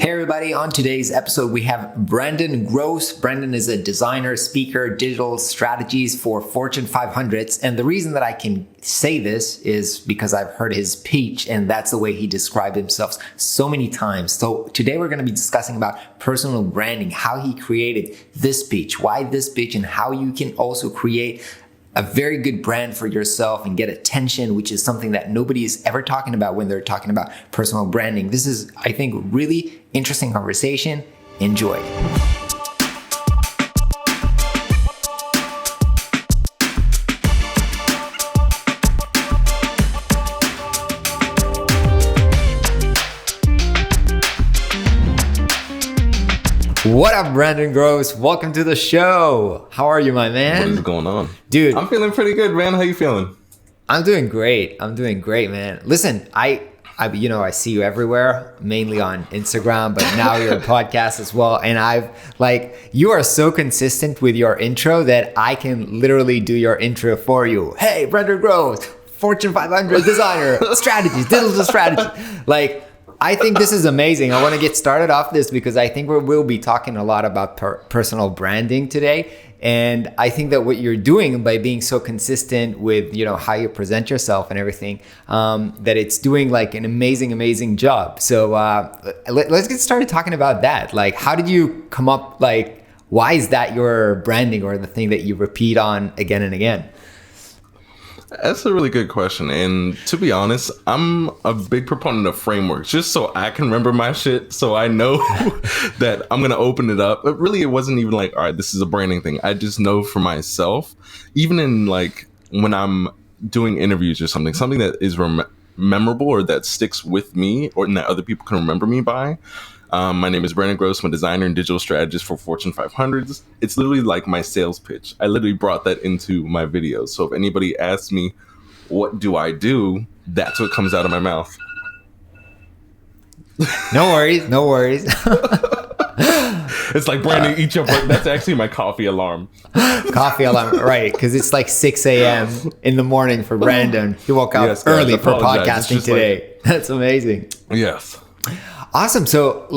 Hey everybody, on today's episode we have Brandon Groce. Brandon is a designer, speaker, digital strategies for Fortune 500s. And the reason that I can say this is because I've heard his speech and that's the way he described himself so many times. So today we're going to be discussing about personal branding, how he created this speech, why this speech, and how you can also create a very good brand for yourself and get attention, which is something that nobody is ever talking about when they're talking about personal branding. This is, I think, really interesting conversation. Enjoy. What up, Brandon Groce? Welcome to the show. How are you, my man? What is going on? Dude, I'm feeling pretty good, man. How you feeling? I'm doing great, man. Listen, I see you everywhere, mainly on Instagram, but now you're a podcast as well. And you are so consistent with your intro that I can literally do your intro for you. Hey, Brandon Groce, Fortune 500 designer, strategies, digital strategy. I think this is amazing. I want to get started off this because I think we'll be talking a lot about personal branding today. And I think that what you're doing by being so consistent with, how you present yourself and everything, that it's doing like an amazing job. So let's get started talking about that. Like, how did you come up, why is that your branding or the thing that you repeat on again and again? That's a really good question. And to be honest, I'm a big proponent of frameworks just so I can remember my shit. So I know that I'm going to open it up. But really, it wasn't even like, all right, this is a branding thing. I just know for myself, even in when I'm doing interviews or something that is memorable or that sticks with me or that other people can remember me by. My name is Brandon Groce. I'm a designer and digital strategist for Fortune 500s. It's literally like my sales pitch. I literally brought that into my videos. So if anybody asks me, what do I do? That's what comes out of my mouth. No worries. It's like, Brandon, eat your break. That's actually my coffee alarm. Coffee alarm, right? Because it's like 6 a.m. in the morning for Brandon. He woke up early for podcasting today. That's amazing. Yes. Awesome. So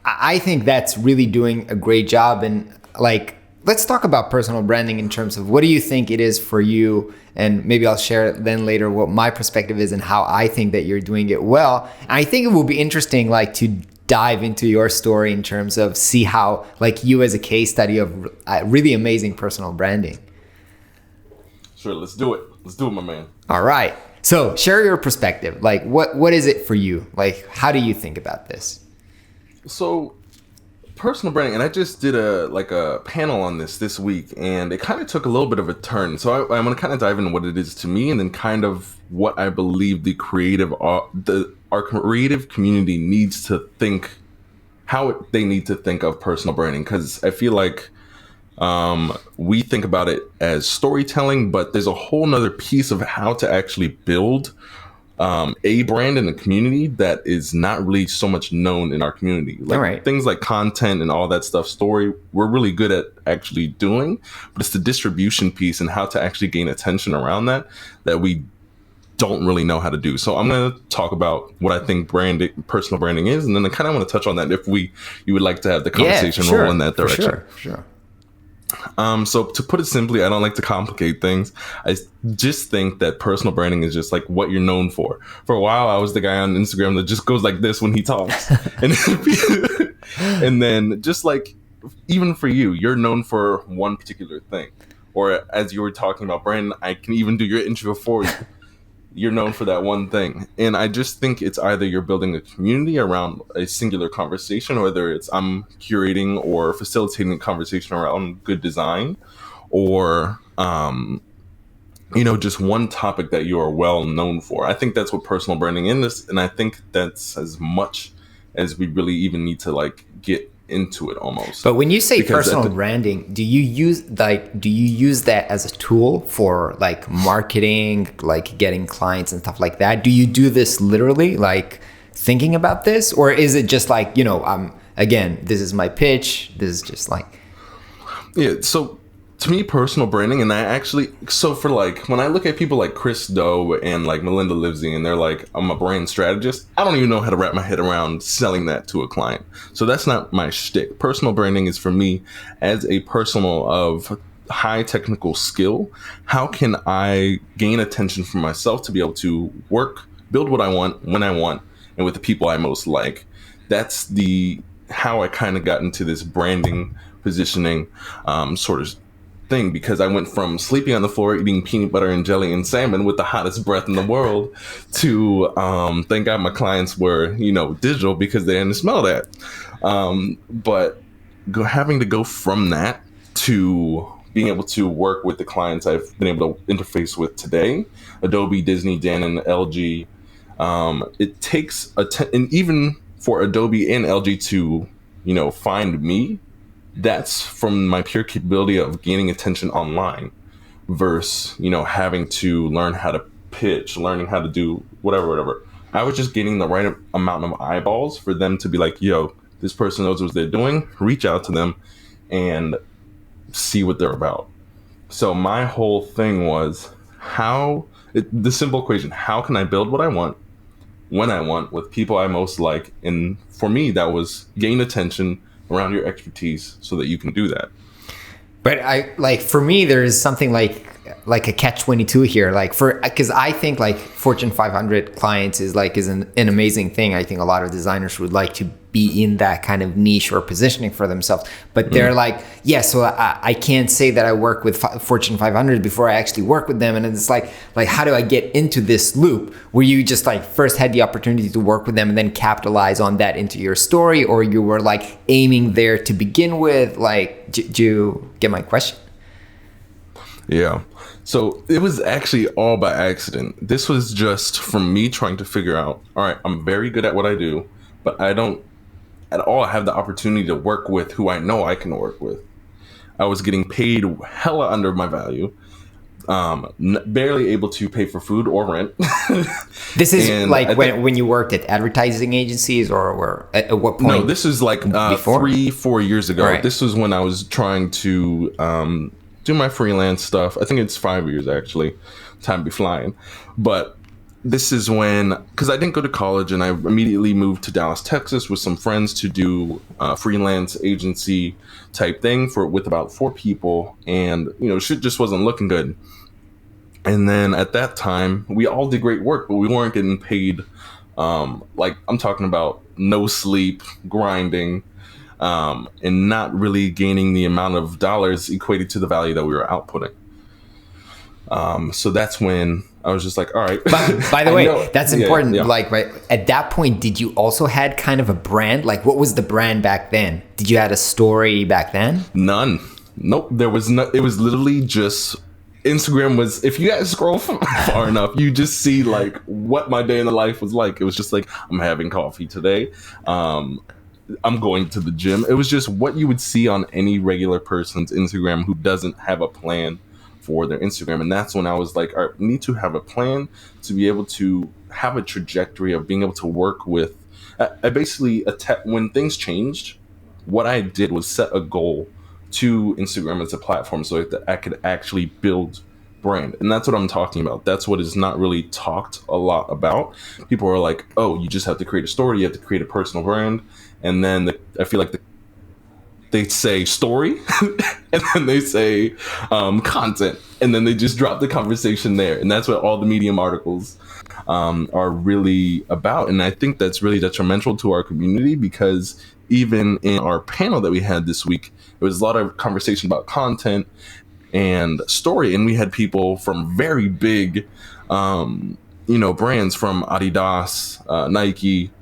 I think that's really doing a great job. And let's talk about personal branding in terms of what do you think it is for you? And maybe I'll share then later what my perspective is and how I think that you're doing it well. And I think it will be interesting to dive into your story in terms of see how you as a case study of really amazing personal branding. Sure. Let's do it, my man. All right. So share your perspective. What is it for you? How do you think about this? So personal branding, and I just did a panel on this week, and it kind of took a little bit of a turn. So I'm going to kind of dive into what it is to me, and then kind of what I believe our creative community needs to think, how they need to think of personal branding. Because I feel like we think about it as storytelling, but there's a whole nother piece of how to actually build a brand in a community that is not really so much known in our community. Things like content and all that stuff, story, we're really good at actually doing, but it's the distribution piece and how to actually gain attention around that we don't really know how to do. So I'm going to talk about what I think personal branding is, and then I kind of want to touch on that if you would like to have the conversation roll in that direction. For sure. So to put it simply, I don't like to complicate things. I just think that personal branding is just what you're known for. For a while, I was the guy on Instagram that just goes like this when he talks. And then just even for you, you're known for one particular thing. Or as you were talking about, Brandon, I can even do your intro for you. You're known for that one thing. And I just think it's either you're building a community around a singular conversation, or whether it's I'm curating or facilitating a conversation around good design, or, just one topic that you are well known for. I think that's what personal branding is. And I think that's as much as we really even need to get into it almost. But when you say personal branding, do you use that as a tool for marketing, getting clients and stuff like that? Do you do this literally thinking about this, or is it just again, this is my pitch, this is just yeah, so to me, personal branding, and I actually, so for like, when I look at people like Chris Do and like Melinda Livesey, and they're like, I'm a brand strategist, I don't even know how to wrap my head around selling that to a client. So that's not my shtick. Personal branding is for me as a personal of high technical skill. How can I gain attention from myself to be able to work, build what I want, when I want, and with the people I most like? That's how I kind of got into this branding positioning sort of thing, because I went from sleeping on the floor eating peanut butter and jelly and salmon with the hottest breath in the world to thank God my clients were digital, because they didn't smell that. But having to go from that to being able to work with the clients I've been able to interface with today, Adobe, Disney, Canon, LG. It takes and even for Adobe and LG to find me, that's from my pure capability of gaining attention online versus having to learn how to pitch, learning how to do whatever. I was just getting the right amount of eyeballs for them to be like, yo, this person knows what they're doing, reach out to them and see what they're about. So my whole thing was the simple equation: how can I build what I want when I want with people I most like? And for me, that was gain attention around your expertise so that you can do that. But for me, there is something like a catch-22 here, because I think like Fortune 500 clients is an amazing thing. I think a lot of designers would like to be in that kind of niche or positioning for themselves, but they're so I can't say that I work with Fortune 500 before I actually work with them. And it's like how do I get into this loop where you just first had the opportunity to work with them and then capitalize on that into your story, or you were aiming there to begin with? Do you get my question? Yeah. So it was actually all by accident. This was just from me trying to figure out, all right, I'm very good at what I do, but I don't at all have the opportunity to work with who I know I can work with. I was getting paid hella under my value, barely able to pay for food or rent. This is when you worked at advertising agencies, or at what point? No, this is 3-4 years ago. Right. This was when I was trying to do my freelance stuff. I think it's 5 years actually. Time be flying. But this is when, because I didn't go to college and I immediately moved to Dallas, Texas with some friends to do a freelance agency type thing with about 4 people. And, shit just wasn't looking good. And then at that time, we all did great work, but we weren't getting paid. I'm talking about no sleep, grinding, and not really gaining the amount of dollars equated to the value that we were outputting. So that's when I was just like, all right. By the way, that's important. Yeah. Right at that point, did you also had kind of a brand? What was the brand back then? Did you had a story back then? None. Nope. There was no. It was literally just Instagram. Was, if you guys scroll far enough, you just see what my day in the life was like. It was just I'm having coffee today. I'm going to the gym. It was just what you would see on any regular person's Instagram who doesn't have a plan for their Instagram. And that's when I was like, all right, we need to have a plan to be able to have a trajectory of being able to work with. I basically, when things changed, what I did was set a goal to Instagram as a platform so that I could actually build brand. And that's what I'm talking about. That's what is not really talked a lot about. People are like, oh, you just have to create a story. You have to create a personal brand. And then I feel like they say story and then they say content, and then they just drop the conversation there. And that's what all the Medium articles are really about. And I think that's really detrimental to our community, because even in our panel that we had this week, there was a lot of conversation about content and story. And we had people from very big, brands, from Adidas, Nike,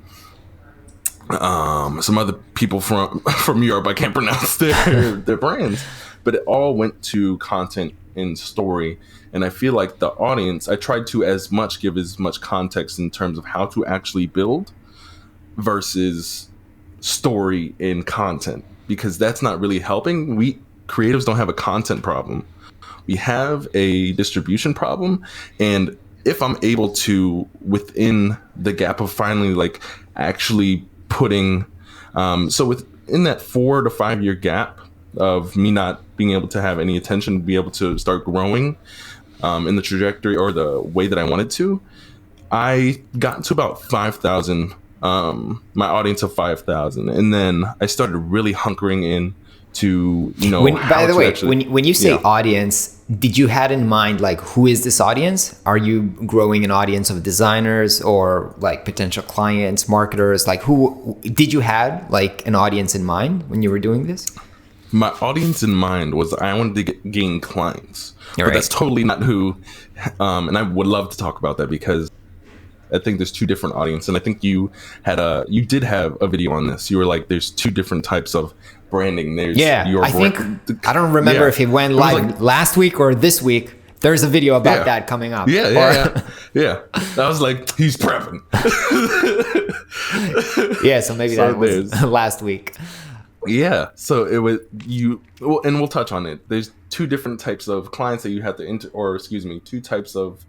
some other people from Europe. I can't pronounce their brands, but it all went to content and story. And I feel like the audience, I tried to give as much context in terms of how to actually build versus story and content, because that's not really helping. We creatives don't have a content problem. We have a distribution problem. And if I'm able to, within the gap of finally actually putting, within that 4 to 5 year gap of me not being able to have any attention, be able to start growing in the trajectory or the way that I wanted to, I got to about 5,000, my audience of 5,000. And then I started really hunkering in to, By the way, actually, when you say audience, did you had in mind, like, who is this audience? Are you growing an audience of designers or like potential clients, marketers? Like, who did you had like an audience in mind when you were doing this? My audience in mind was I wanted to gain clients, but that's totally not who. And I would love to talk about that because I think there's two different audiences, and I think you did have a video on this. You were like, there's two different types of branding. There's I think I don't remember if it went live last week or this week. There's a video about that coming up. Yeah. I was like, he's prepping. So maybe that was last week. Yeah, so it was and we'll touch on it. There's two different types of clients that you have to two types of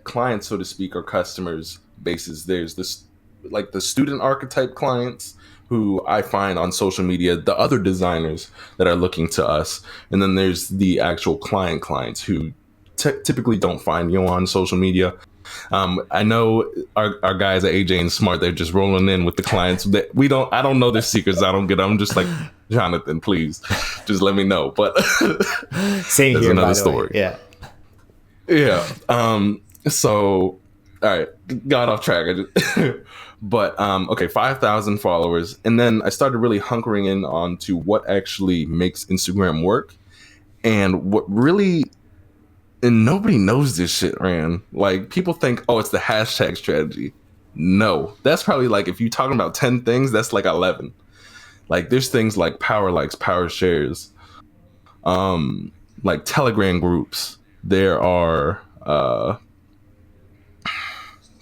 clients, so to speak, or customers bases. There's this, like, the student archetype clients who I find on social media, the other designers that are looking to us, and then there's the actual clients who typically don't find you on social media. I know our guys at AJ and Smart, they're just rolling in with the clients that I don't know their secrets. I'm just like, Jonathan, please just let me know. But same that's here, another story. Yeah. So, all right, got off track. But, okay, 5,000 followers. And then I started really hunkering in onto what actually makes Instagram work. And what really, and nobody knows this shit, man. Like, people think, oh, it's the hashtag strategy. No, that's probably like, if you're talking about 10 things, that's like 11. Like, there's things like power likes, power shares, like Telegram groups. There are,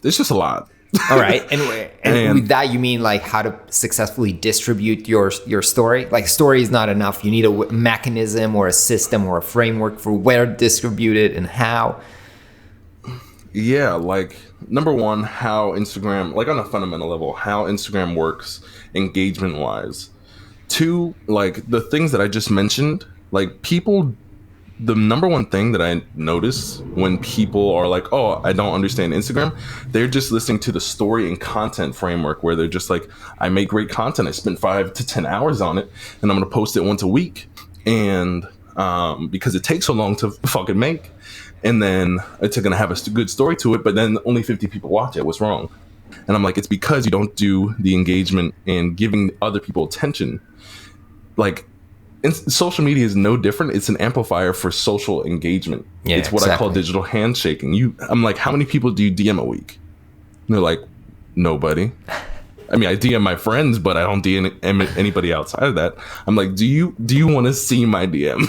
there's just a lot. All right. And with that, you mean like how to successfully distribute your story? Like, story is not enough. You need a mechanism or a system or a framework for where to distribute it and how. Yeah, like, number one, how Instagram, like on a fundamental level, how Instagram works engagement wise. Two, like the things that I just mentioned, like people, the number one thing that I notice when people are like, oh, I don't understand Instagram, they're just listening to the story and content framework where they're just like, I make great content. I spend 5 to 10 hours on it and I'm going to post it once a week. And because it takes so long to fucking make. And then it's going to have a good story to it, but then only 50 people watch it. What's wrong? And I'm like, it's because you don't do the engagement and giving other people attention. Like, social media is no different. It's an amplifier for social engagement. Yeah, it's what I call digital handshaking. I'm like, how many people do you DM a week? And they're like, nobody. I mean, I DM my friends, but I don't DM anybody outside of that. I'm like, do you want to see my DMs?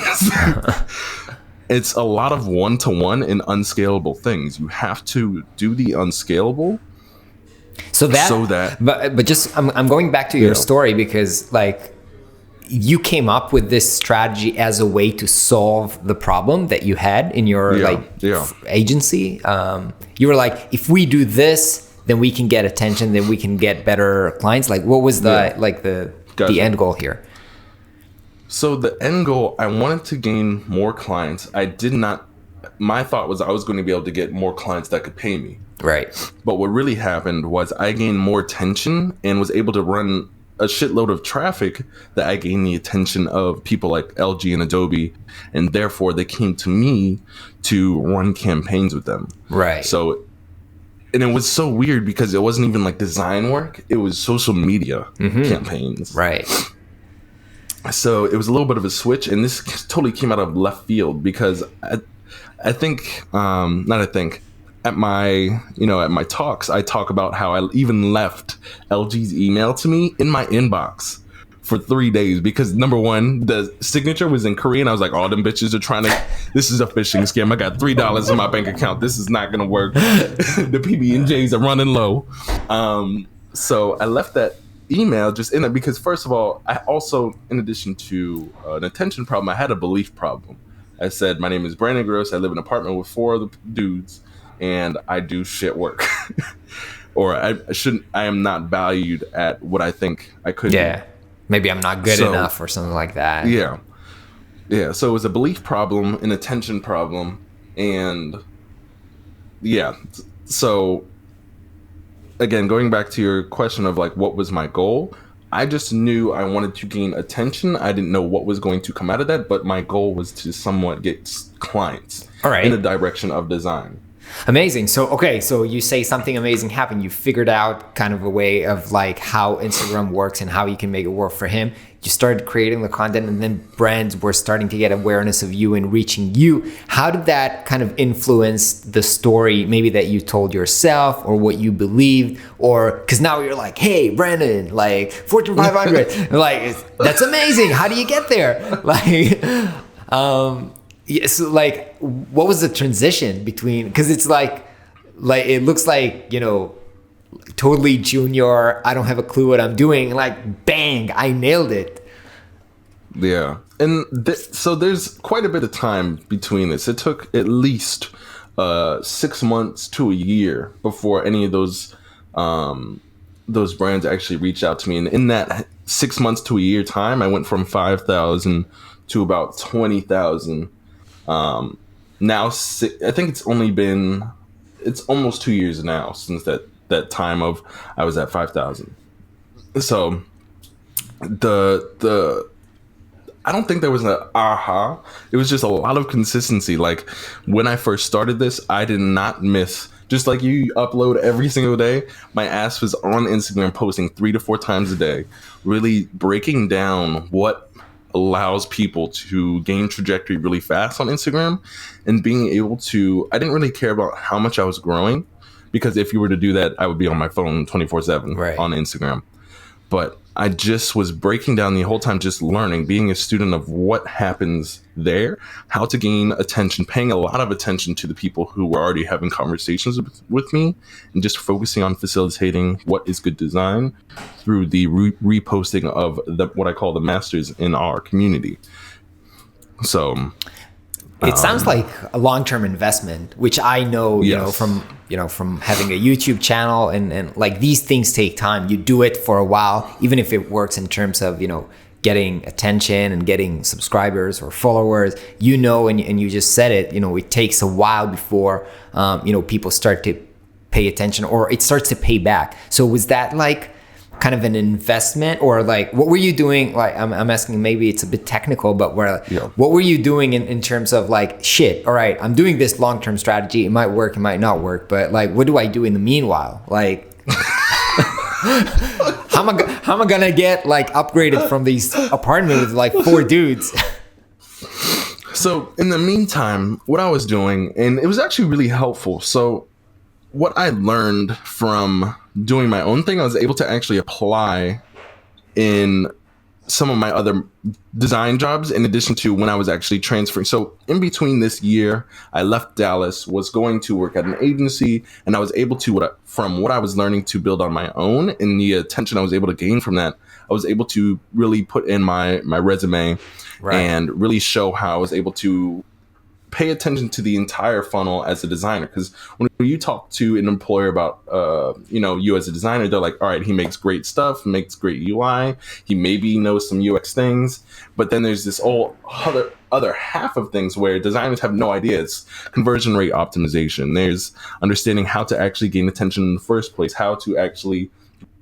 It's a lot of one-to-one and unscalable things. You have to do the unscalable. But just I'm going back to your story because, like, you came up with this strategy as a way to solve the problem that you had in your agency. You were like, if we do this, then we can get attention, then we can get better clients. Like, what was the end goal here? So the end goal, I wanted to gain more clients. My thought was I was going to be able to get more clients that could pay me. Right. But what really happened was I gained more attention and was able to run a shitload of traffic that I gained the attention of people like LG and Adobe. And therefore they came to me to run campaigns with them. Right. So, and it was so weird because it wasn't even like design work. It was social media campaigns. Right. So it was a little bit of a switch, and this totally came out of left field because at my talks, I talk about how I even left LG's email to me in my inbox for 3 days because, number one, the signature was in Korean. I was like, all them bitches are this is a phishing scam. I got $3 in my bank account. This is not going to work. The PB&Js are running low. So I left that email just in there because, first of all, I also, in addition to an attention problem, I had a belief problem. I said, my name is Brandon Groce. I live in an apartment with 4 other dudes and I do shit work. Or I am not valued at what I think I could do. Maybe I'm not good enough or something like that. Yeah. Yeah, so it was a belief problem, an attention problem, and yeah. So again, going back to your question of like what was my goal, I just knew I wanted to gain attention. I didn't know what was going to come out of that, but my goal was to somewhat get clients All in the right. direction of design. Amazing. So, okay, so you say something amazing happened. You figured out kind of a way of like how Instagram works and how you can make it work for him. You started creating the content, and then brands were starting to get awareness of you and reaching you. How did that kind of influence the story, maybe that you told yourself or what you believed? Or because now you're like, hey, Brandon, like Fortune 500, like that's amazing. How do you get there? Like, yes, like what was the transition between, because it's like it looks like, you know, totally junior, I don't have a clue what I'm doing, like bang, I nailed it. Yeah. And so there's quite a bit of time between this. It took at least 6 months to a year before any of those brands actually reached out to me. And in that 6 months to a year time, I went from 5,000 to about 20,000. Now I think it's almost 2 years now since that time of I was at 5,000. So the I don't think there was an aha. It was just a lot of consistency. Like when I first started this, I did not miss. Just like you upload every single day, my ass was on Instagram posting 3 to 4 times a day, really breaking down what allows people to gain trajectory really fast on Instagram, and being able to. I didn't really care about how much I was growing, because if you were to do that, I would be on my phone 24/7 Right. on Instagram. But I just was breaking down the whole time, just learning, being a student of what happens there, how to gain attention, paying a lot of attention to the people who were already having conversations with me, and just focusing on facilitating what is good design through the reposting of what I call the masters in our community. So, It sounds like a long-term investment, which I know, yes. from having a YouTube channel, and like these things take time. You do it for a while, even if it works in terms of, getting attention and getting subscribers or followers, and you just said it, it takes a while before, people start to pay attention or it starts to pay back. So was that like kind of an investment, or like what were you doing? Like I'm asking, maybe it's a bit technical, but Yeah. what were you doing in terms of like, shit, all right, I'm doing this long-term strategy, it might work, it might not work, but like what do I do in the meanwhile? Like how am I gonna get like upgraded from these apartment with like 4 dudes? So in the meantime, what I was doing, and it was actually really helpful. So what I learned from doing my own thing, I was able to actually apply in some of my other design jobs, in addition to when I was actually transferring. So in between this year, I left Dallas, was going to work at an agency, and I was able to, from what I was learning, to build on my own, and the attention I was able to gain from that, I was able to really put in my resume Right. and really show how I was able to pay attention to the entire funnel as a designer. Because when you talk to an employer about you as a designer, they're like, all right, he makes great stuff, makes great UI, he maybe knows some UX things, but then there's this whole other half of things where designers have no idea. It's conversion rate optimization, there's understanding how to actually gain attention in the first place, how to actually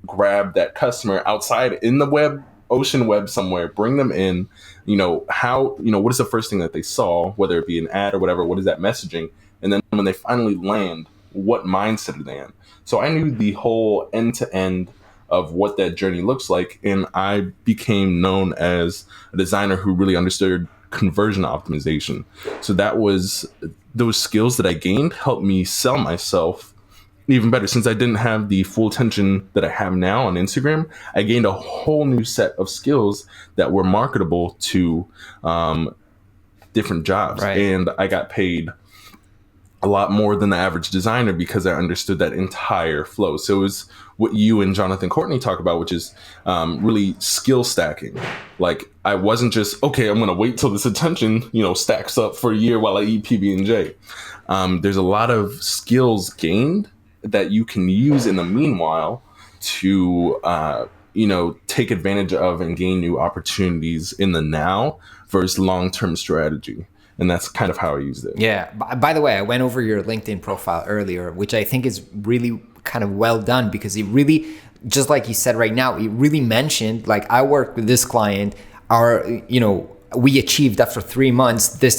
grab that customer outside in the ocean web somewhere, bring them in, what is the first thing that they saw, whether it be an ad or whatever, what is that messaging? And then when they finally land, what mindset are they in? So I knew the whole end to end of what that journey looks like. And I became known as a designer who really understood conversion optimization. So that was those skills that I gained helped me sell myself even better. Since I didn't have the full attention that I have now on Instagram, I gained a whole new set of skills that were marketable to different jobs. Right. And I got paid a lot more than the average designer because I understood that entire flow. So it was what you and Jonathan Courtney talk about, which is really skill stacking. Like I wasn't just, okay, I'm going to wait till this attention, stacks up for a year while I eat PB&J. There's a lot of skills gained that you can use in the meanwhile to take advantage of and gain new opportunities in the now versus long-term strategy. And that's kind of how I used it. Yeah. By the way, I went over your LinkedIn profile earlier, which I think is really kind of well done, because it really, just like you said right now, it really mentioned, like, I work with this client, we achieved after 3 months this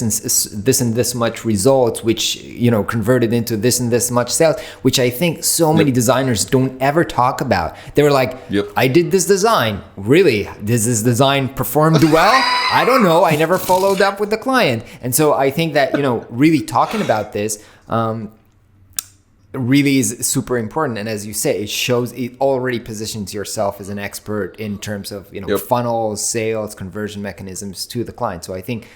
and this much results, which converted into this and this much sales, which I think so many designers don't ever talk about. They were like, I did this design. Really? Does this design performed well? I don't know. I never followed up with the client. And so I think that really talking about this really is super important. And as you say, it already positions yourself as an expert in terms of funnels, sales, conversion mechanisms to the client. So I think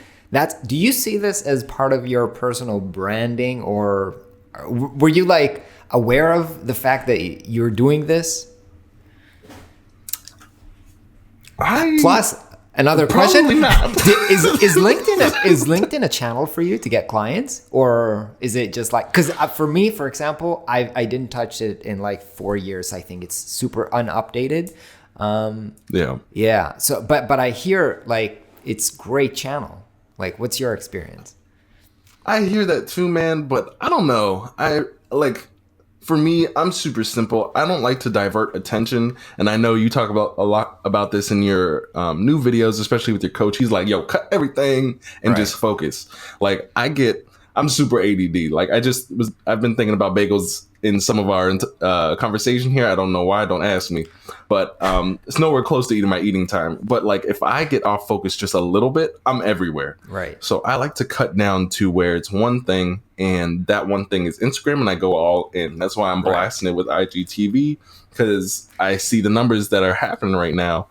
do you see this as part of your personal branding, or were you like aware of the fact that you're doing this? Plus, another question: is LinkedIn a channel for you to get clients, or is it just like? Because for me, for example, I didn't touch it in like 4 years. I think it's super unupdated. Yeah. So, but I hear like it's great channel. Like, what's your experience? I hear that too, man. But I don't know. For me, I'm super simple. I don't like to divert attention. And I know you talk about a lot about this in your new videos, especially with your coach. He's like, yo, cut everything and just focus. Like, I'm super ADD. Like, I've been thinking about bagels in some of our conversation here. I don't know why, don't ask me. But it's nowhere close to my eating time. But like, if I get off focus just a little bit, I'm everywhere. Right. So I like to cut down to where it's one thing, and that one thing is Instagram, and I go all in. That's why I'm blasting it with IGTV, because I see the numbers that are happening right now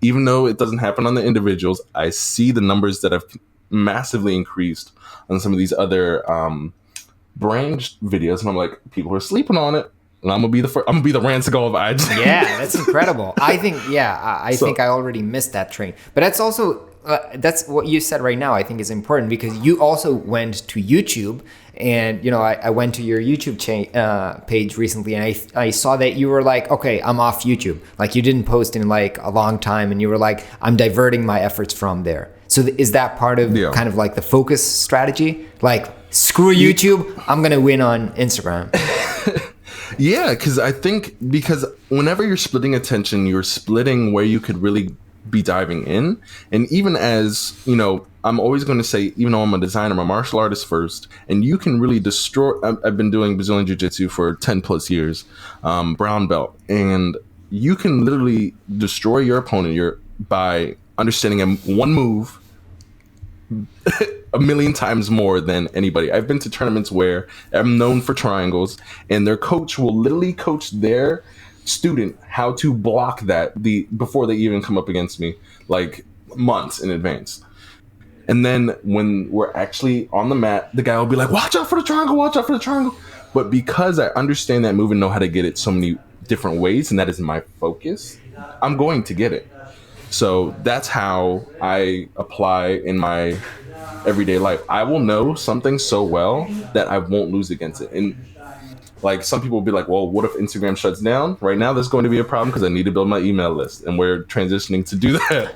even though it doesn't happen on the individuals, I see the numbers that have massively increased on some of these other brand videos, and I'm like, people are sleeping on it, and I'm gonna be the Ransigal of IG. Yeah, that's incredible. I think I think I already missed that train, but that's also that's what you said right now. I think is important, because you also went to YouTube, and I went to your YouTube page recently, and I saw that you were like, okay, I'm off YouTube. Like, you didn't post in like a long time, and you were like, I'm diverting my efforts from there. So is that part of kind of like the focus strategy? Like, screw YouTube, I'm going to win on Instagram. Yeah, because whenever you're splitting attention, you're splitting where you could really be diving in. And even as, I'm always going to say, even though I'm a designer, I'm a martial artist first, and you can really destroy. I've been doing Brazilian Jiu-Jitsu for 10 plus years, brown belt, and you can literally destroy your opponent by understanding one move a million times more than anybody. I've been to tournaments where I'm known for triangles, and their coach will literally coach their student how to block that before they even come up against me, like months in advance. And then when we're actually on the mat, the guy will be like, watch out for the triangle, watch out for the triangle. But because I understand that move and know how to get it so many different ways, and that is my focus, I'm going to get it. So that's how I apply in my everyday life. I will know something so well that I won't lose against it. And like, some people will be like, well, what if Instagram shuts down? Right now, there's going to be a problem because I need to build my email list, and we're transitioning to do that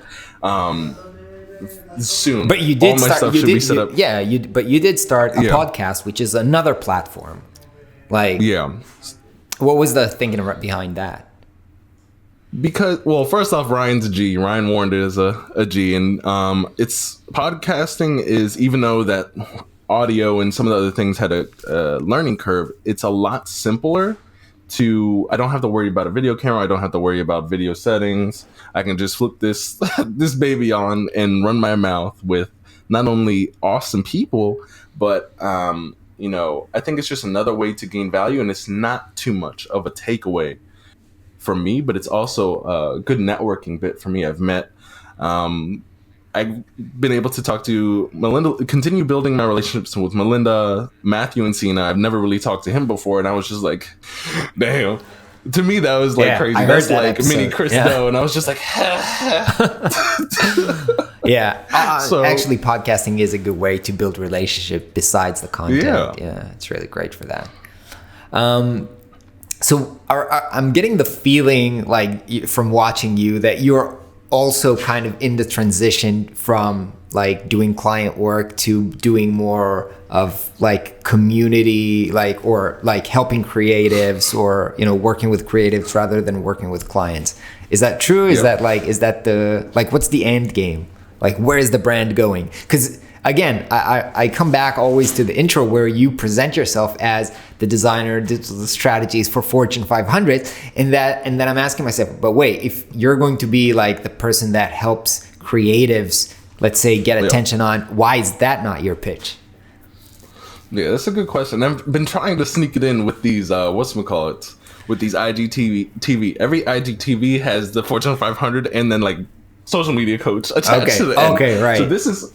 soon. But you did All my start. stuff You should did, be set up. Yeah, but you did start a podcast, which is another platform. Like, what was the thinking behind that? Because, well, first off, Ryan's a G. Ryan warned it as a G, and it's podcasting is, even though that audio and some of the other things had a learning curve, it's a lot simpler I don't have to worry about a video camera. I don't have to worry about video settings. I can just flip this this baby on and run my mouth with not only awesome people, but I think it's just another way to gain value, and it's not too much of a takeaway for me, but it's also a good networking bit for me. I've been able to talk to Melinda, continue building my relationships with Melinda, Matthew, and Cena. I've never really talked to him before, and I was just like, damn. To me, that was like crazy. That's that like episode. Mini Chris Doe, and I was just like, So, actually, podcasting is a good way to build relationship besides the content. Yeah, it's really great for that. So I'm getting the feeling like from watching you that you're also kind of in the transition from like doing client work to doing more of like community, like, or like helping creatives, or, you know, working with creatives rather than working with clients. Is that true? Is that like, is that the, like, what's the end game? Like, where is the brand going? Because again, I come back always to the intro where you present yourself as the designer, digital strategies for Fortune 500, and then I'm asking myself, but wait, if you're going to be like the person that helps creatives, let's say, get attention on, why is that not your pitch? Yeah, that's a good question. I've been trying to sneak it in with these whatchamacallits, with these IGTV. Every IGTV has the Fortune 500 and then like social media coach attached to the end. Okay, right. So this is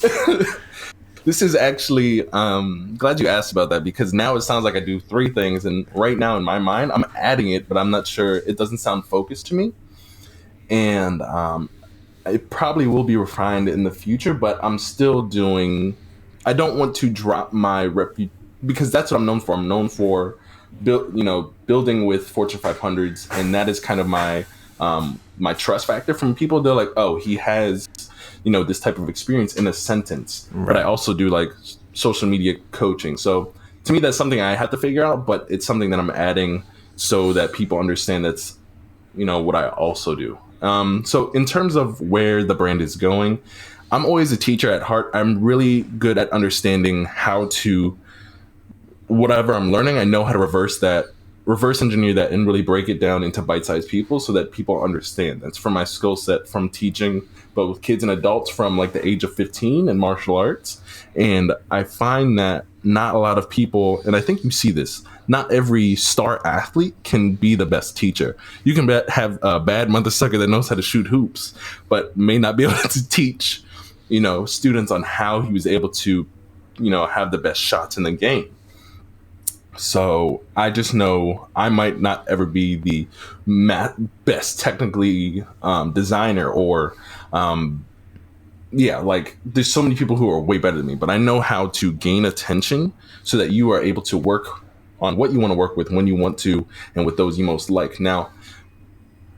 this is actually glad you asked about that, because now it sounds like I do three things, and right now in my mind I'm adding it, but I'm not sure, it doesn't sound focused to me. And it probably will be refined in the future, but I'm still doing, I don't want to drop my because that's what I'm known for. I'm known for building with Fortune 500s, and that is kind of my my trust factor from people. They're like, oh, he has, you know, this type of experience in a sentence. Right. But I also do like social media coaching. So to me, that's something I have to figure out, but it's something that I'm adding so that people understand that's, you know, what I also do. So in terms of where the brand is going, I'm always a teacher at heart. I'm really good at understanding how to, whatever I'm learning, I know how to reverse engineer that and really break it down into bite-sized people so that people understand. That's from my skill set from teaching, but with kids and adults from like the age of 15 in martial arts. And I find that not a lot of people, and I think you see this, not every star athlete can be the best teacher. You can have a bad mother sucker that knows how to shoot hoops, but may not be able to teach, you know, students on how he was able to, you know, have the best shots in the game. So I just know I might not ever be the best technically designer, or like there's so many people who are way better than me, but I know how to gain attention so that you are able to work on what you want to work with, when you want to, and with those you most like. Now,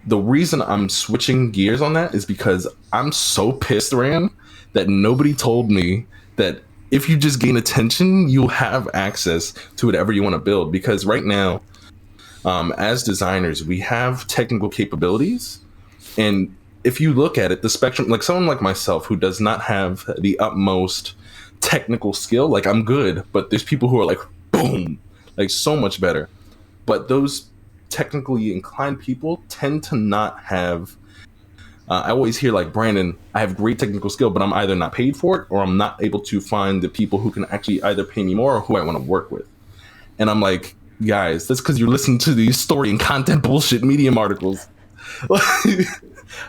the reason I'm switching gears on that is because I'm so pissed, Rand, that nobody told me that if you just gain attention, you'll have access to whatever you want to build. Because right now, as designers, we have technical capabilities. And if you look at it, the spectrum, like someone like myself who does not have the utmost technical skill, like I'm good, but there's people who are like, boom, like so much better. But those technically inclined people tend to not have, I always hear like, Brandon, I have great technical skill, but I'm either not paid for it, or I'm not able to find the people who can actually either pay me more or who I want to work with. And I'm like, guys, that's because you're listening to these story and content bullshit Medium articles.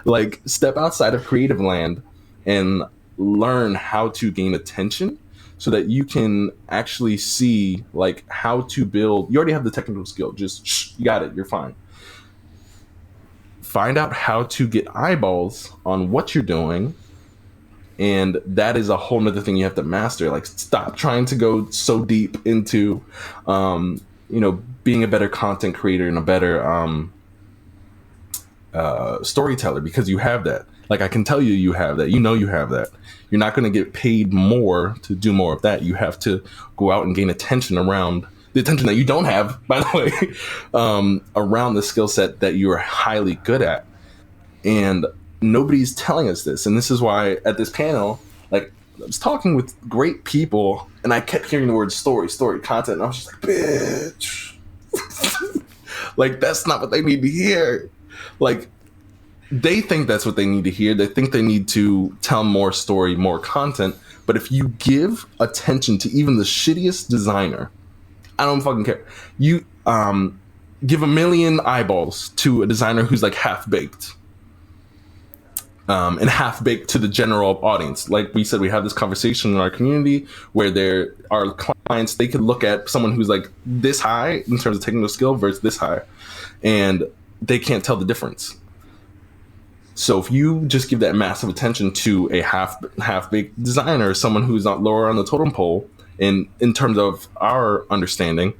Like, step outside of creative land and learn how to gain attention so that you can actually see like how to build. You already have the technical skill. Just you got it. You're fine. Find out how to get eyeballs on what you're doing. And that is a whole nother thing you have to master. Like, stop trying to go so deep into, being a better content creator and a better storyteller, because you have that. Like, I can tell you, you have that. You know, you have that. You're not going to get paid more to do more of that. You have to go out and gain attention around the attention that you don't have, by the way, around the skill set that you are highly good at. And nobody's telling us this. And this is why at this panel, like, I was talking with great people and I kept hearing the word story, content. And I was just like, bitch. Like, that's not what they need to hear. Like, they think that's what they need to hear. They think they need to tell more story, more content. But if you give attention to even the shittiest designer, I don't fucking care. You give 1 million eyeballs to a designer who's like half-baked. And half-baked to the general audience. Like we said, we have this conversation in our community where there are clients, they could look at someone who's like this high in terms of technical skill versus this high, and they can't tell the difference. So if you just give that massive attention to a half-baked designer, someone who's not lower on the totem pole, in terms of our understanding,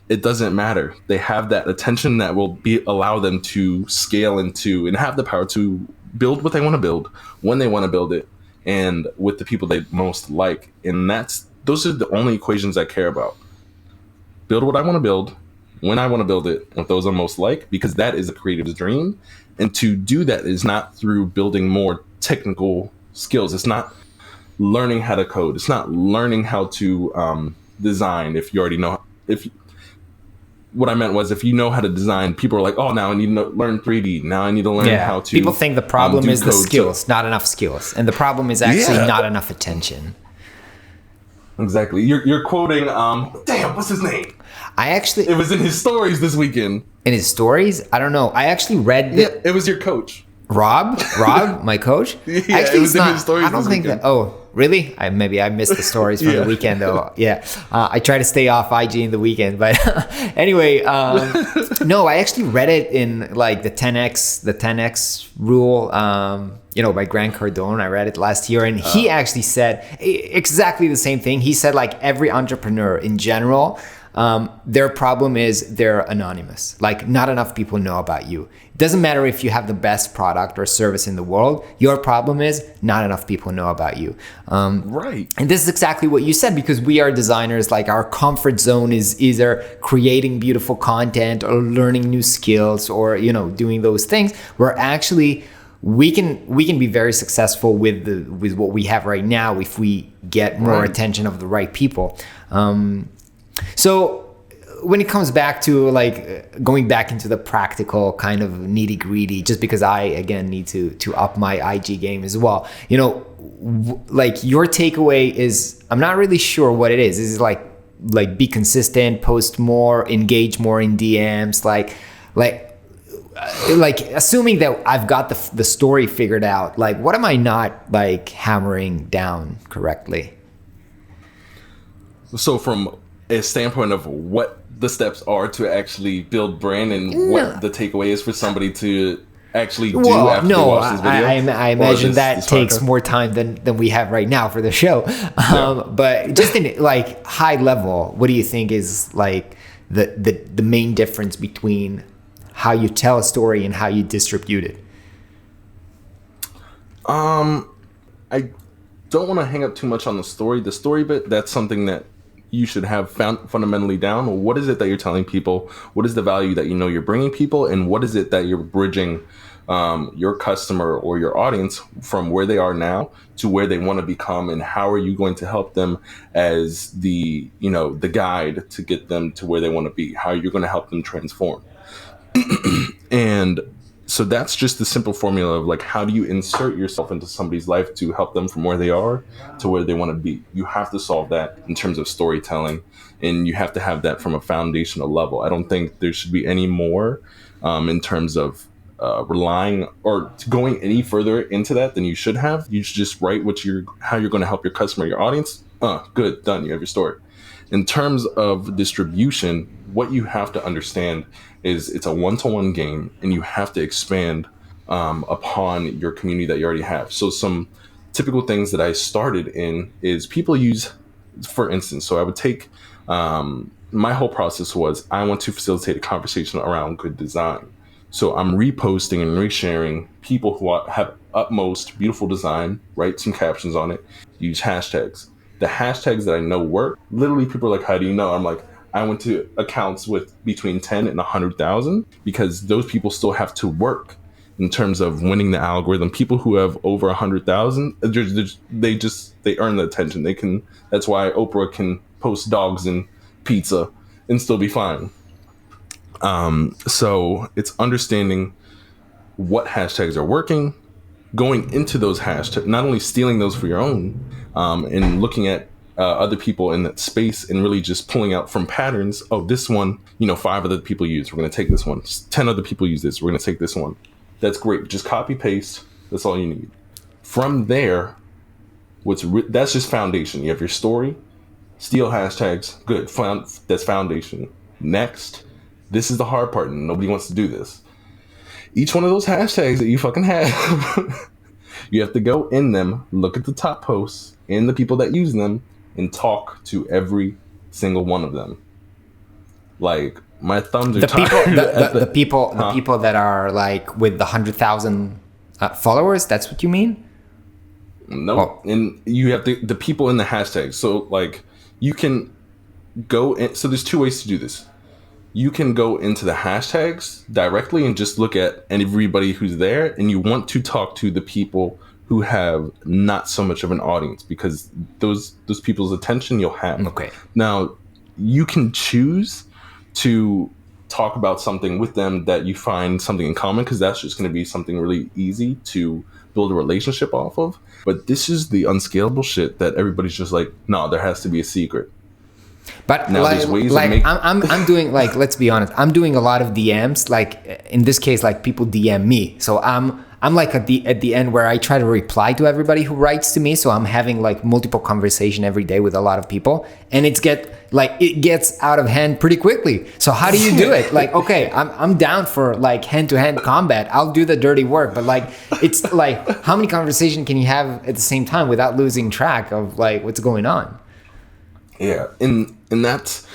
it doesn't matter. They have that attention that will allow them to scale into and have the power to build what they want to build when they want to build it and with the people they most like. And those are the only equations I care about. Build what I want to build when I want to build it with those I most like, because that is a creative's dream. And to do that is not through building more technical skills. It's not learning how to code. It's not learning how to design. If you already know, what I meant was, if you know how to design, people are like, oh, now I need to learn 3D. Now I need to learn how to. People think the problem is the skills, not enough skills, and the problem is actually not enough attention. Exactly. You're quoting. Damn, what's his name? It was in his stories this weekend. In his stories, I don't know. I actually read. It was your coach. Rob, my coach. Yeah, actually, it was in his stories. I don't think that. Oh, really? Maybe I missed the stories from the weekend though. Yeah, I try to stay off IG in the weekend, but anyway, no, I actually read it in like the 10x rule. By Grant Cardone. I read it last year, and he actually said exactly the same thing. He said like every entrepreneur in general. Their problem is they're anonymous. Like not enough people know about you. It doesn't matter if you have the best product or service in the world. Your problem is not enough people know about you. Right. And this is exactly what you said, because we are designers. Like our comfort zone is either creating beautiful content or learning new skills or, doing those things. We're actually, we can be very successful with what we have right now if we get more attention of the right people. So when it comes back to like going back into the practical kind of nitty gritty, just because I again need to up my IG game as well, like your takeaway is, I'm not really sure what it is. Is it like be consistent, post more, engage more in DMs, like assuming that I've got the story figured out, like what am I not like hammering down correctly? So from a standpoint of what the steps are to actually build brand and what the takeaway is for somebody to actually do after they watch this video? I imagine that takes more time than we have right now for the show. But just in like high level, what do you think is like the main difference between how you tell a story and how you distribute it? I don't want to hang up too much on the story. The story bit, that's something that you should have found fundamentally down. What is it that you're telling people? What is the value that you're bringing people? And what is it that you're bridging your customer or your audience from where they are now to where they want to become? And how are you going to help them as the guide to get them to where they want to be? How you're going to help them transform? And so that's just the simple formula of like, how do you insert yourself into somebody's life to help them from where they are to where they want to be? You have to solve that in terms of storytelling, and you have to have that from a foundational level. I don't think there should be any more in terms of relying or going any further into that than you should have. You should just write how you're going to help your customer, your audience. Good, done. You have your story. In terms of distribution, what you have to understand is it's a one-to-one game, and you have to expand upon your community that you already have. So some typical things that I started in is people use, for instance, so I would take, my whole process was I want to facilitate a conversation around good design. So I'm reposting and resharing people who have utmost beautiful design, write some captions on it, use hashtags. The hashtags that I know work, literally people are like, how do you know? I'm like, I went to accounts with between 10 and 100,000 because those people still have to work in terms of winning the algorithm. People who have over 100,000, they earn the attention. That's why Oprah can post dogs and pizza and still be fine. So it's understanding what hashtags are working, going into those hashtags, not only stealing those for your own, and looking at other people in that space and really just pulling out from patterns. Oh, this one, 5 other people use. We're going to take this one. 10 other people use this. We're going to take this one. That's great. Just copy paste. That's all you need. From there, that's just foundation. You have your story, steal hashtags. Good. That's foundation. Next, this is the hard part. And nobody wants to do this. Each one of those hashtags that you fucking have, you have to go in them, look at the top posts and the people that use them, and talk to every single one of them. Like my thumbs are The people, tired. the people that are like with the 100,000 followers. That's what you mean? Nope. Oh. And you have the people in the hashtags. So like you can go in. So there's two ways to do this. You can go into the hashtags directly and just look at everybody who's there, and you want to talk to the people who have not so much of an audience, because those people's attention you'll have. Okay. Now, you can choose to talk about something with them that you find something in common, because that's just going to be something really easy to build a relationship off of. But this is the unscalable shit that everybody's just like, no, there has to be a secret. But now, like, there's ways like of making... I'm doing, like, let's be honest, I'm doing a lot of DMs. Like in this case, like people DM me, so I'm like at the end where I try to reply to everybody who writes to me. So I'm having like multiple conversation every day with a lot of people, and it gets out of hand pretty quickly. So how do you do it? Like, okay, I'm down for like hand-to-hand combat. I'll do the dirty work, but like it's like how many conversations can you have at the same time without losing track of like what's going on? Yeah, and that's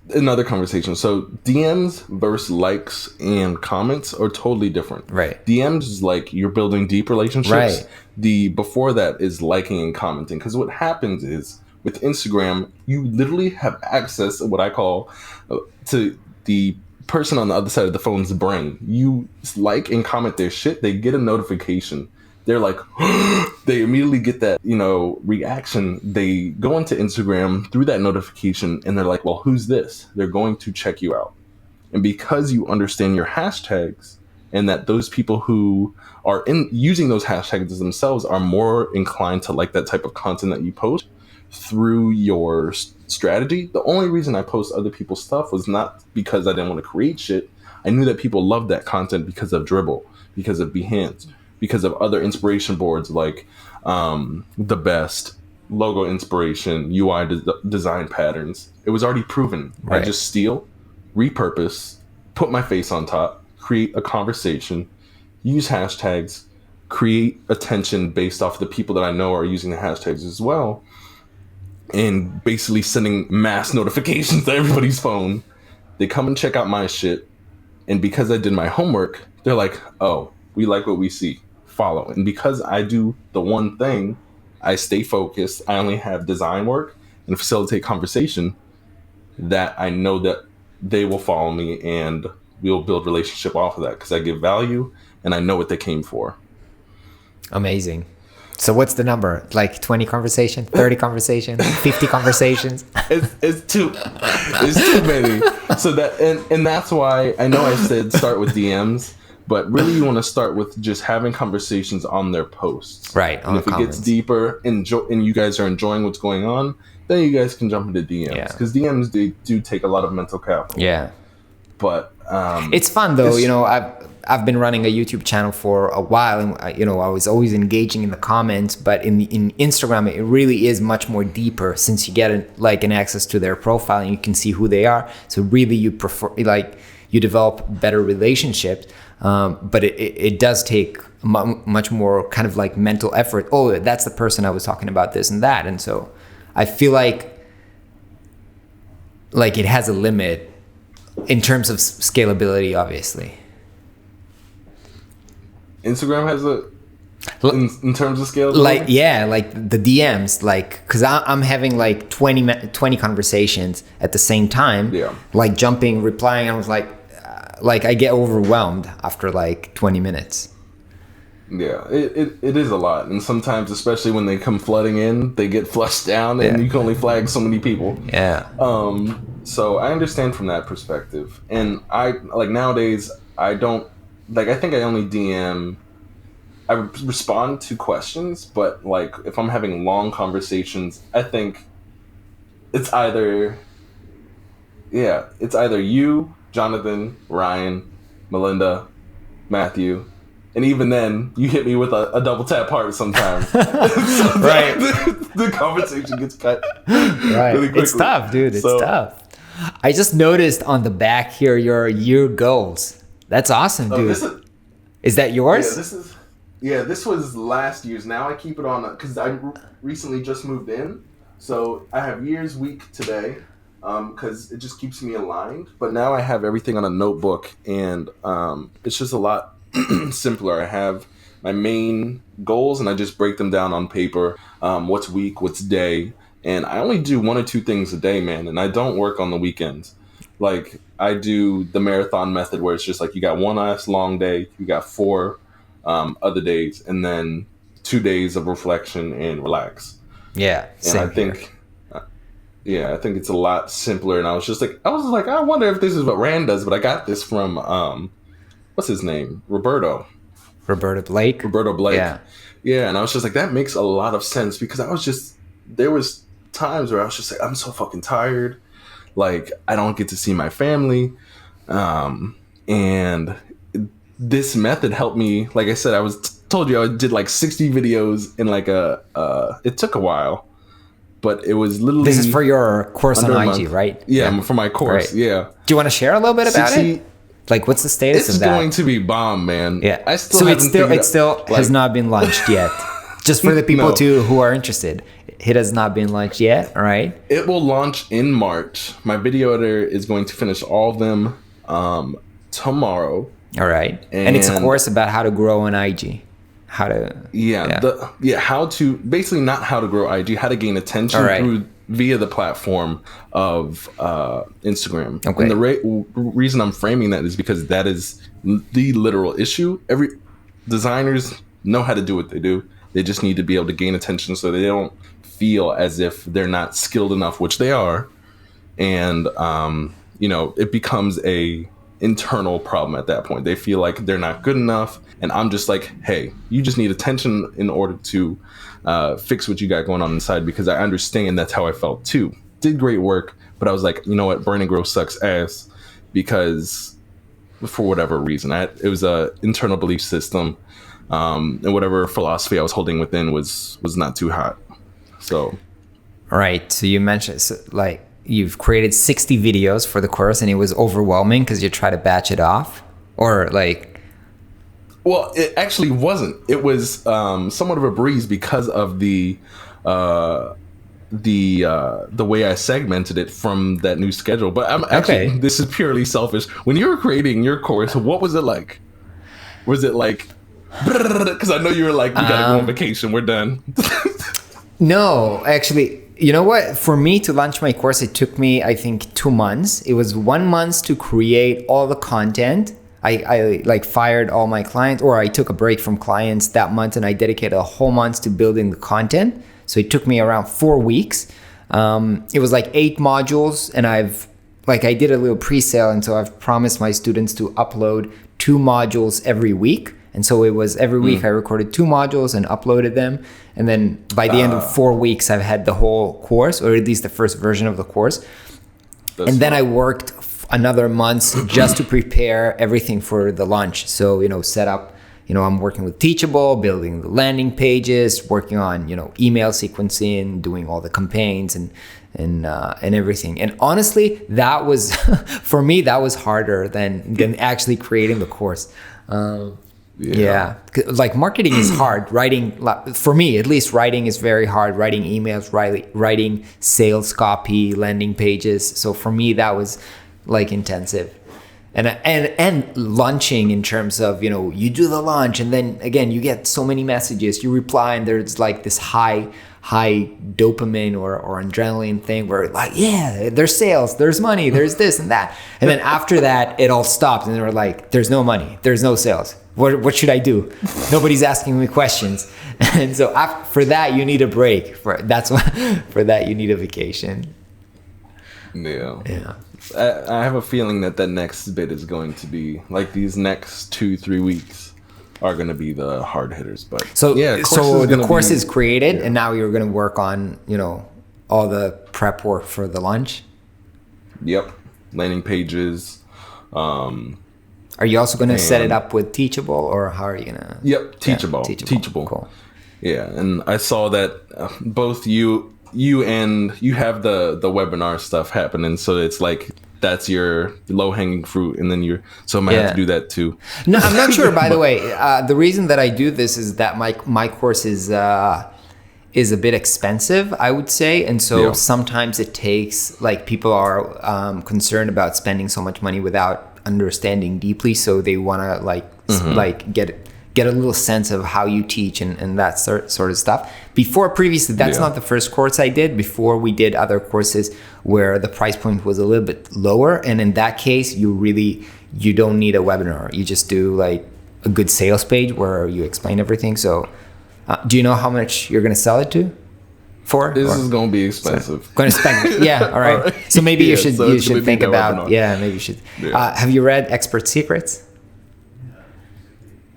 another conversation. So DMs versus likes and comments are totally different. Right. DMs is like you're building deep relationships. Right. The before that is liking and commenting, because what happens is with Instagram, you literally have access to what I call to the person on the other side of the phone's brain. You like and comment their shit, they get a notification. They're like, they immediately get that, reaction. They go into Instagram through that notification, and they're like, well, who's this? They're going to check you out. And because you understand your hashtags, and that those people who are using those hashtags themselves are more inclined to like that type of content that you post through your strategy. The only reason I post other people's stuff was not because I didn't want to create shit. I knew that people loved that content because of Dribble, because of Behance, because of other inspiration boards like The Best, Logo Inspiration, UI design patterns. It was already proven. Right. I just steal, repurpose, put my face on top, create a conversation, use hashtags, create attention based off the people that I know are using the hashtags as well, and basically sending mass notifications to everybody's phone. They come and check out my shit, and because I did my homework, they're like, oh, we like what we see. Follow. And because I do the one thing, I stay focused. I only have design work and facilitate conversation, that I know that they will follow me and we'll build relationship off of that, because I give value and I know what they came for. Amazing. So what's the number? Like 20 conversations, 30 conversations, 50 conversations? It's too many. So and that's why I know I said start with DMs, but really you want to start with just having conversations on their posts. Right. And if it gets deeper and you guys are enjoying what's going on, then you guys can jump into DMs. Because DMs, they do take a lot of mental capital. Yeah. But it's fun though. I've been running a YouTube channel for a while, and I was always engaging in the comments. But in Instagram, it really is much more deeper, since you get an access to their profile and you can see who they are. So really, you develop better relationships. But it does take much more kind of like mental effort. Oh, that's the person I was talking about, this and that. And so I feel like it has a limit in terms of scalability, obviously. Instagram has in terms of scalability? Like the DMs, because I'm having like 20 conversations at the same time, like jumping, replying. I was like I get overwhelmed after like 20 minutes. Yeah, it is a lot. And sometimes, especially when they come flooding in, they get flushed down and you can only flag so many people. Yeah. So I understand from that perspective. And I nowadays, I don't, I think I only DM, I respond to questions, but if I'm having long conversations, I think it's either you, Jonathan, Ryan, Melinda, Matthew, and even then, you hit me with a double tap heart sometimes. So right. The conversation gets cut right. really quickly. It's tough, dude. It's tough. I just noticed on the back here your year goals. That's awesome, dude. Is that yours? This was last year's. Now I keep it on because I recently just moved in. So I have year's week today. because it just keeps me aligned. But now I have everything on a notebook, and it's just a lot simpler. I have my main goals, and I just break them down on paper. What's week, what's day, and I only do one or two things a day, man. And I don't work on the weekends. Like I do the marathon method, where it's just like you got one last long day, you got four other days, and then 2 days of reflection and relax. Yeah, And same I here. think yeah, I think it's a lot simpler. And I was like, I wonder if this is what Rand does, but I got this from what's his name? Roberta Blake. Roberto Blake. Yeah. Yeah, and I was just like, that makes a lot of sense, because there was times where I was just like, I'm so fucking tired. Like, I don't get to see my family. And this method helped me. Like I said, told you I did like 60 videos in like it took a while, but it was literally. This is for your course on under a IG, month. right? Yeah, for my course. Right. Yeah. Do you want to share a little bit about 60 it? Like, what's the status It's of that? going to be bomb, man. Yeah. I still So haven't figured it out, still has like- not been launched yet. Just for the people No. too who are interested, it has not been launched yet. All right. It will launch in March. My video editor is going to finish all of them tomorrow. All right. And it's a And- course about how to grow on IG. How to. How to basically not how to grow IG, how to gain attention All right. via the platform of Instagram. Okay. And the reason I'm framing that is because that is the literal issue. Every designers know how to do what they do. They just need to be able to gain attention so they don't feel as if they're not skilled enough, which they are. And it becomes a internal problem at that point. They feel like they're not good enough, and I'm just like, hey, you just need attention in order to fix what you got going on inside, because I understand that's how I felt too. Did great work, but I was like, you know what, Burn and Grow sucks ass, because for whatever reason, it was a internal belief system, and whatever philosophy I was holding within was not too hot. So All right. So you mentioned you've created 60 videos for the course, and it was overwhelming because you try to batch it off, or like. Well, it actually wasn't. It was somewhat of a breeze because of the way I segmented it from that new schedule. But I'm actually, Okay. This is purely selfish. When you were creating your course, what was it like? Was it like, because I know you were like, we gotta go on vacation, we're done. No, actually, you know what? For me to launch my course, it took me, I think, 2 months. It was 1 month to create all the content. I like fired all my clients, or I took a break from clients that month, and I dedicated a whole month to building the content. So it took me around 4 weeks. It was like 8 modules, and I did a little pre-sale, and so I've promised my students to upload 2 modules every week. And so it was every week I recorded 2 modules and uploaded them. And then by the end of 4 weeks, I've had the whole course, or at least the first version of the course. And then I worked another month just to prepare everything for the launch. So, set up, I'm working with Teachable, building the landing pages, working on, email sequencing, doing all the campaigns and everything. And honestly, that was, for me, that was harder than actually creating the course. Yeah. Like marketing is hard. Writing, for me at least, writing is very hard. Writing emails, writing sales copy, landing pages. So for me, that was like intensive. And launching in terms of, you do the launch, and then again, you get so many messages, you reply, and there's like this high dopamine or adrenaline thing where like, yeah, there's sales, there's money, there's this and that. And then after that, it all stopped, and we're like, there's no money, there's no sales. What should I do? Nobody's asking me questions. And so for that, you need a break. For that, you need a vacation. Yeah. I have a feeling that next bit is going to be like these next 2-3 weeks are going to be the hard hitters. But so the course is created, yeah. And now you're going to work on all the prep work for the launch. Yep, landing pages. Are you also going to set it up with Teachable, or how are you going to? Yep, Teachable. Yeah, Teachable. Cool. Yeah, and I saw that both you and you have the webinar stuff happening, so it's like that's your low hanging fruit, and then so I might have to do that too. No, I'm not sure. By the way, the reason that I do this is that my course is is a bit expensive, I would say. And so Yeah. sometimes it takes, like, people are concerned about spending so much money without understanding deeply. So they want to like get a little sense of how you teach and that sort of stuff. Previously, that's Yeah. not the first course I did. Before, we did other courses where the price point was a little bit lower. And in that case, you don't need a webinar. You just do like a good sales page where you explain everything. So do you know how much you're going to sell it for? This is going to be expensive. Going to spend, yeah. All right. All right. So maybe Yeah, you should so it's gonna be think that about, webinar. yeah, maybe you should. Yeah. Have you read Expert Secrets?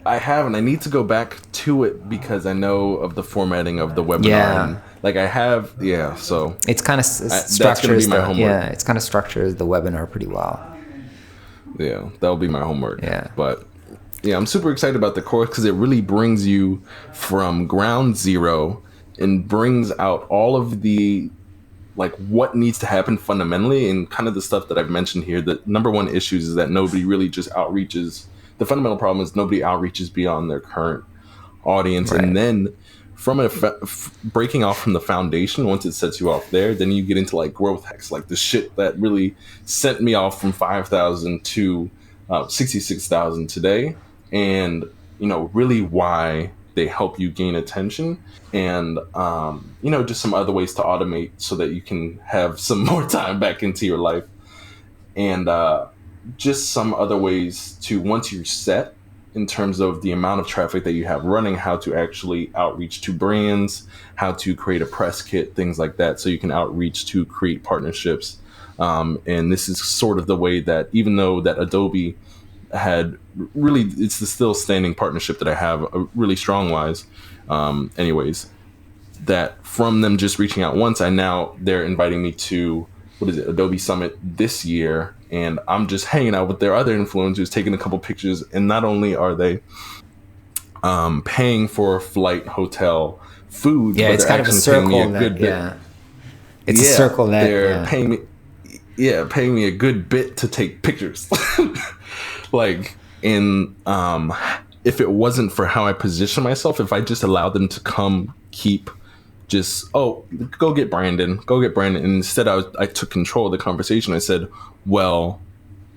I haven't. I need to go back to it because I know of the formatting of the webinar. Yeah. And, like I have, yeah. So It's kind of that's gonna structures be my homework. yeah, it's kind of structures the webinar pretty well. yeah, that'll be my homework. Yeah. But yeah, I'm super excited about the course because it really brings you from ground zero and brings out all of the like what needs to happen fundamentally and kind of the stuff that I've mentioned here. The number one issues is that nobody really just outreaches. The fundamental problem is nobody outreaches beyond their current audience. Right. And then from breaking off from the foundation, once it sets you off there, then you get into like growth hacks, like the shit that really sent me off from 5,000 to 66,000 today. And, you know, really why they help you gain attention and, you know, just some other ways to automate so that you can have some more time back into your life. And just some other ways to, once you're set in terms of the amount of traffic that you have running, how to actually outreach to brands, how to create a press kit, things like that. So you can outreach to create partnerships. And this is sort of the way that, even though that Adobe had really, it's the still standing partnership that I have really strong wise. Anyways, that from them just reaching out once, they're inviting me to, what is it, Adobe Summit this year. And I'm just hanging out with their other influencers, taking a couple pictures. And not only are they paying for flight, hotel, food, Yeah, but it's they're kind of a actually paying me circle a good bit. yeah. It's a circle that they're paying me a good bit to take pictures. Like if it wasn't for how I position myself, if I just allowed them to come keep just, go get Brandon. And instead I took control of the conversation. I said, well,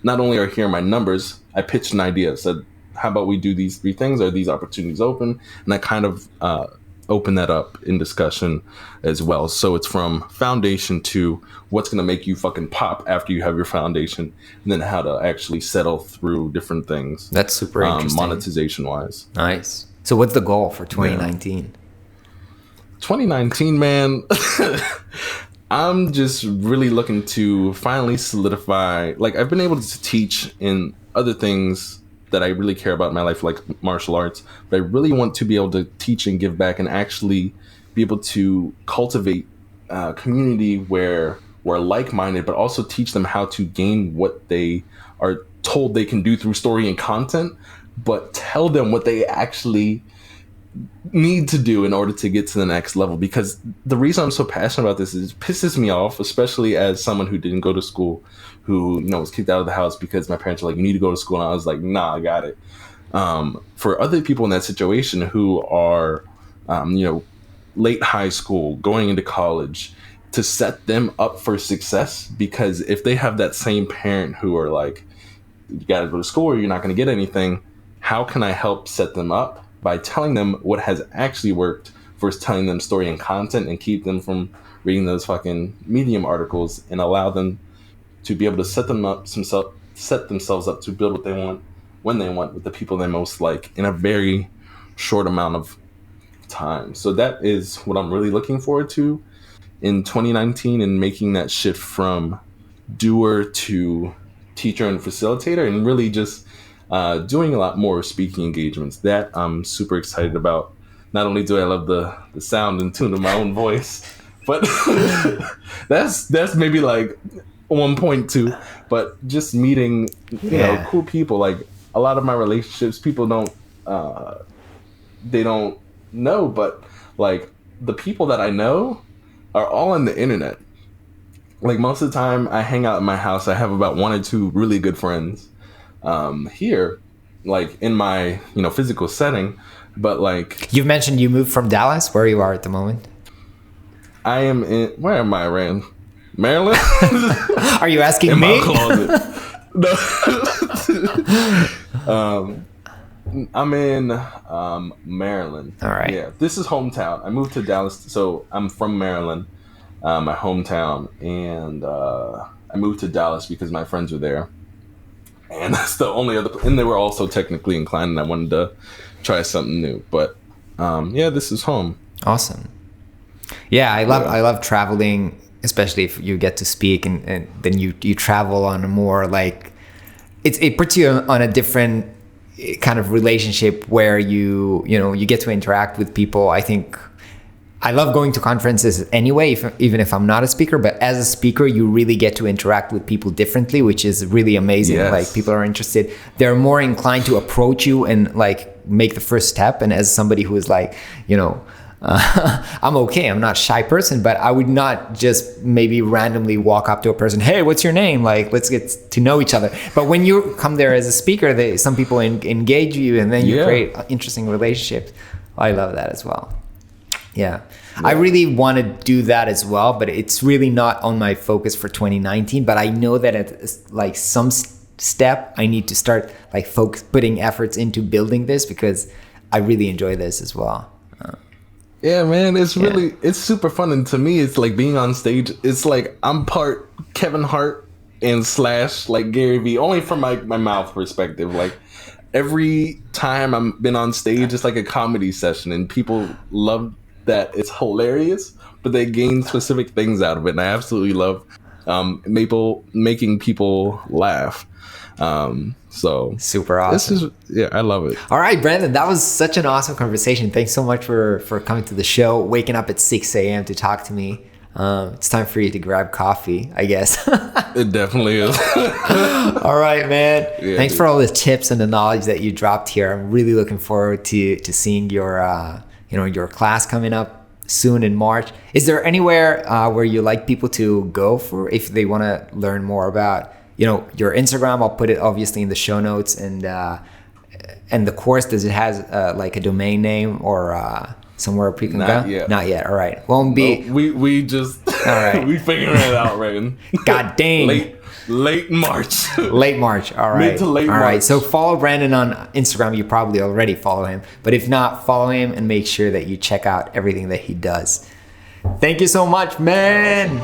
not only are here my numbers, I pitched an idea. I said, how about we do these 3 things? Are these opportunities open? And I kind of open that up in discussion as well. So it's from foundation to what's going to make you fucking pop after you have your foundation, and then how to actually settle through different things. That's super interesting. Monetization wise. Nice. So what's the goal for 2019? 2019, man. I'm just really looking to finally solidify, like I've been able to teach in other things that I really care about in my life, like martial arts, but I really want to be able to teach and give back and actually be able to cultivate a community where we're like-minded, but also teach them how to gain what they are told they can do through story and content, but tell them what they actually need to do in order to get to the next level. Because the reason I'm so passionate about this is it pisses me off, especially as someone who didn't go to school, who, you know, was kicked out of the house because my parents were like, you need to go to school. And I was like, nah, I got it. For other people in that situation who are, you know, late high school, going into college, to set them up for success. Because if they have that same parent who are like, you got to go to school or you're not going to get anything, how can I help set them up? By telling them what has actually worked versus telling them story and content, and keep them from reading those fucking Medium articles, and allow them to be able to set themselves up to build what they want when they want with the people they most like in a very short amount of time. So that is what I'm really looking forward to in 2019, and making that shift from doer to teacher and facilitator, and really just doing a lot more speaking engagements. That I'm super excited about. Not only do I love the sound and tune of my own voice, but that's maybe like 1.2. But just meeting, you know, cool people. Like a lot of my relationships, people don't know, but like the people that I know are all on the internet. Like most of the time I hang out in my house, I have about 1 or 2 really good friends here, like in my, you know, physical setting. But like, You've mentioned you moved from Dallas, where you are at the moment. I am in. Where am I, Rand? Maryland. Are you asking in me? my closet. No. I'm in Maryland. All right. Yeah, this is hometown. I moved to Dallas, so I'm from Maryland, my hometown, and I moved to Dallas because my friends were there, and that's the only other. And they were also technically inclined, and I wanted to try something new. But yeah, this is home. Awesome. Yeah, I love traveling, especially if you get to speak and then you travel on a more like it puts you on a different kind of relationship where you get to interact with people. I think I love going to conferences anyway, even if I'm not a speaker, but as a speaker, you really get to interact with people differently, which is really amazing. Yes. Like people are interested. They're more inclined to approach you and like make the first step. And as somebody who is like, I'm okay. I'm not a shy person, but I would not just maybe randomly walk up to a person. Hey, what's your name? Like, let's get to know each other. But when you come there as a speaker, some people engage you, and then you create interesting relationships. I love that as well. Yeah. I really want to do that as well, but it's really not on my focus for 2019. But I know that at like some step, I need to start like putting efforts into building this because I really enjoy this as well. Yeah, man, it's super fun. And to me, it's like being on stage. It's like I'm part Kevin Hart and / like Gary Vee, only from my mouth perspective. Like every time I'm been on stage, it's like a comedy session and people love that. It's hilarious, but they gain specific things out of it. And I absolutely love making people laugh. So super awesome. I love it. All right, Brandon, that was such an awesome conversation. Thanks so much for coming to the show, waking up at 6 a.m. to talk to me. It's time for you to grab coffee, I guess. It definitely is. All right, man. Yeah, Thanks for all the tips and the knowledge that you dropped here. I'm really looking forward to seeing your your class coming up soon in March. Is there anywhere where you like people to go for if they want to learn more about your Instagram? I'll put it obviously in the show notes, and the course, does it has like a domain name or somewhere people can Not go? yet. Not yet. All right. Won't be. No, we just All right. we figuring it out, right? God dang. Late March. Late March. All right. Mid to late All March. right. So follow Brandon on Instagram. You probably already follow him, but if not, follow him and make sure that you check out everything that he does. Thank you so much, man.